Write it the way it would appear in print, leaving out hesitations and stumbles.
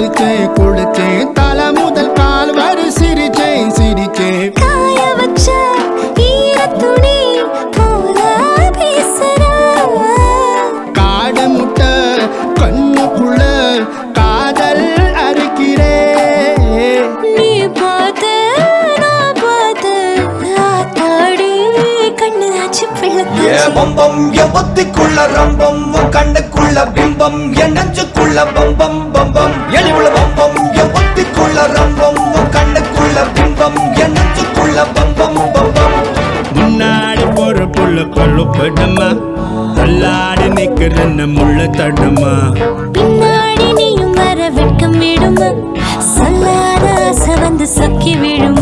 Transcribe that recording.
குளிச்சேன் குளிச்சேன் தலை முதல் கால் வரை சிரிச்சேன் சிரிச்சேன் காய வச்ச ஈரத்துணி போல பேசுற காடு முட்டை கண்ணுக்குள்ள காதல் அறுக்கிறே நீ பார்த்து நான் பார்த்து ஆத்தாடி கண்ணு ஆச்சு பிள்ளை பம்பம் என் ஒத்திக்குள்ள ரம்பம் உன் கண்ணுக்குள்ள பிம்பம் என் நெஞ்சுக்குள்ள பம்பம் பம்பம் எளிவுள்ள பம்பம் என் ஒத்திக்குள்ள ரம்பம் உன் கண்ணுக்குள்ள பிம்பம் என் நெஞ்சுக்குள்ள பம்பம் பம்பம் முன்னாடி போற புள்ள கொள்ளுப்படுமா தள்ளாடி நிக்கிறன்னு முள்ள தடுமா பின்னாடி நீயும் வர வெட்கம் விடுமா சொல்லாத ஆசை வந்து சொக்கி விடுமா